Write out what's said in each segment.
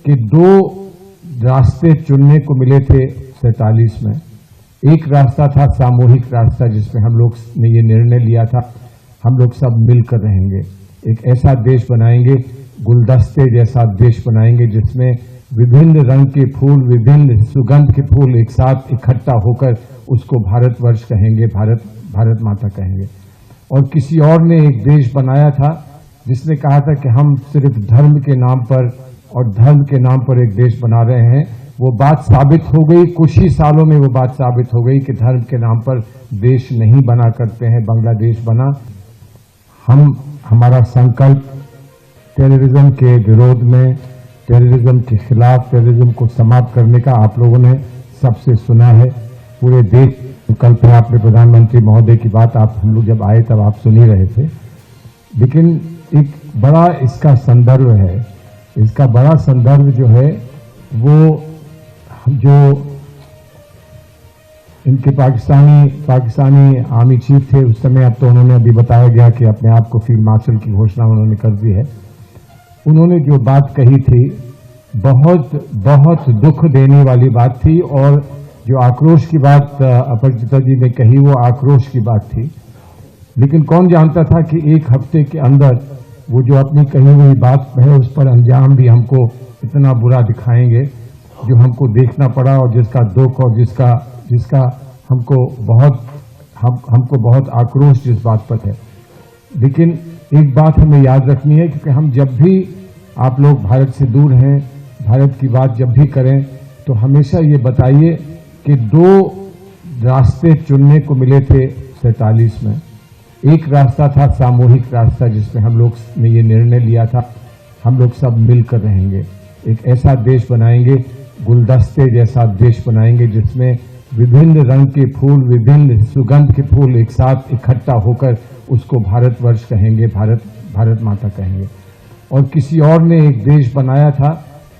कि दो रास्ते चुनने को मिले थे 47 में। एक रास्ता था सामूहिक रास्ता, जिसमें हम लोग ने ये निर्णय लिया था हम लोग सब मिलकर रहेंगे, एक ऐसा देश बनाएंगे, गुलदस्ते जैसा देश बनाएंगे जिसमें विभिन्न रंग के फूल, विभिन्न सुगंध के फूल एक साथ इकट्ठा होकर उसको भारतवर्ष कहेंगे, भारत माता कहेंगे। और किसी और ने एक देश बनाया था जिसने कहा था कि हम सिर्फ धर्म के नाम पर और धर्म के नाम पर एक देश बना रहे हैं। वो बात साबित हो गई, कुछ ही सालों में वो बात साबित हो गई कि धर्म के नाम पर देश नहीं बना करते हैं, बांग्लादेश बना। हमारा संकल्प टेररिज्म के विरोध में, टेररिज्म के खिलाफ, टेररिज्म को समाप्त करने का आप लोगों ने सबसे सुना है। पूरे देश संकल्प है। आपने प्रधानमंत्री महोदय की बात हम लोग जब आए तब आप सुन ही रहे थे, लेकिन एक बड़ा इसका संदर्भ है। इसका बड़ा संदर्भ जो है वो जो इनके पाकिस्तानी आर्मी चीफ थे उस समय, अब तो उन्होंने अभी बताया गया कि अपने आप को फील्ड मार्शल की घोषणा उन्होंने कर दी है। उन्होंने जो बात कही थी बहुत दुख देने वाली बात थी, और जो आक्रोश की बात अपराजिता जी ने कही वो आक्रोश की बात थी। लेकिन कौन जानता था कि एक हफ्ते के अंदर वो जो अपनी कही हुई बात है उस पर अंजाम भी हमको इतना बुरा दिखाएंगे, जो हमको देखना पड़ा और जिसका दुख और जिसका हमको बहुत आक्रोश जिस बात पर है। लेकिन एक बात हमें याद रखनी है, क्योंकि हम जब भी आप लोग भारत से दूर हैं, भारत की बात जब भी करें तो हमेशा ये बताइए कि दो रास्ते चुनने को मिले थे 47 में। एक रास्ता था सामूहिक रास्ता, जिसमें हम लोग ने ये निर्णय लिया था हम लोग सब मिलकर रहेंगे, एक ऐसा देश बनाएंगे, गुलदस्ते जैसा देश बनाएंगे जिसमें विभिन्न रंग के फूल, विभिन्न सुगंध के फूल एक साथ इकट्ठा होकर उसको भारतवर्ष कहेंगे, भारत माता कहेंगे। और किसी और ने एक देश बनाया था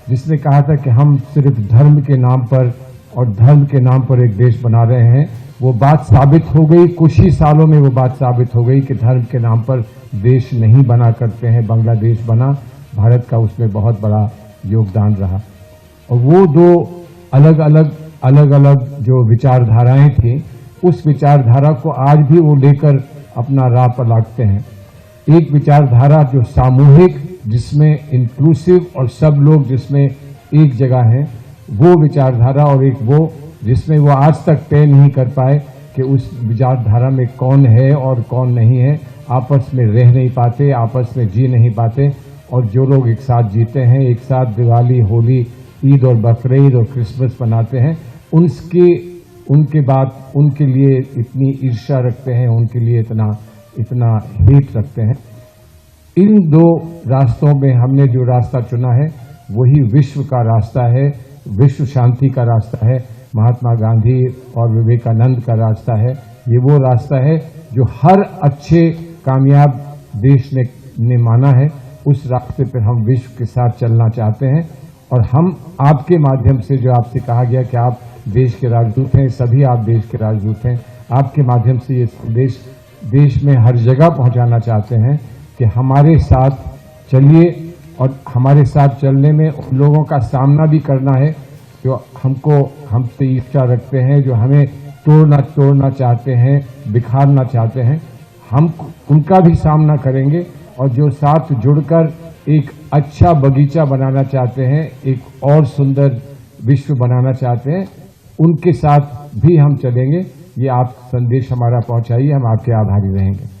जिसने कहा था कि हम सिर्फ धर्म के नाम पर और धर्म के नाम पर एक देश बना रहे हैं। वो बात साबित हो गई, कुछ ही सालों में वो बात साबित हो गई कि धर्म के नाम पर देश नहीं बना करते हैं, बांग्लादेश बना। भारत का उसमें बहुत बड़ा योगदान रहा। और वो दो अलग अलग जो विचारधाराएं थी, उस विचारधारा को आज भी वो लेकर अपना राह पर लागते हैं। एक विचारधारा जो सामूहिक, जिसमें इंक्लूसिव और सब लोग जिसमें एक जगह हैं, वो विचारधारा, और एक वो जिसमें वो आज तक तय नहीं कर पाए कि उस विचारधारा में कौन है और कौन नहीं है, आपस में रह नहीं पाते, आपस में जी नहीं पाते। और जो लोग एक साथ जीते हैं, एक साथ दिवाली, होली, ईद और बकरीद और क्रिसमस मनाते हैं, उनके बाद उनके लिए इतनी ईर्ष्या रखते हैं, उनके लिए इतना हेट रखते हैं। इन दो रास्तों में हमने जो रास्ता चुना है वही विश्व का रास्ता है, विश्व शांति का रास्ता है, महात्मा गांधी और विवेकानंद का रास्ता है। ये वो रास्ता है जो हर अच्छे कामयाब देश ने माना है। उस रास्ते पर हम विश्व के साथ चलना चाहते हैं, और हम आपके माध्यम से, जो आपसे कहा गया कि आप देश के राजदूत हैं, सभी आप देश के राजदूत हैं, आपके माध्यम से ये संदेश देश में हर जगह पहुंचाना चाहते हैं कि हमारे साथ चलिए, और हमारे साथ चलने में उन लोगों का सामना भी करना है जो हमसे ईर्ष्या रखते हैं, जो हमें तोड़ना चाहते हैं, बिखारना चाहते हैं। हम उनका भी सामना करेंगे, और जो साथ जुड़कर एक अच्छा बगीचा बनाना चाहते हैं, एक और सुंदर विश्व बनाना चाहते हैं, उनके साथ भी हम चलेंगे। ये आप संदेश हमारा पहुंचाइए, हम आपके आभारी रहेंगे।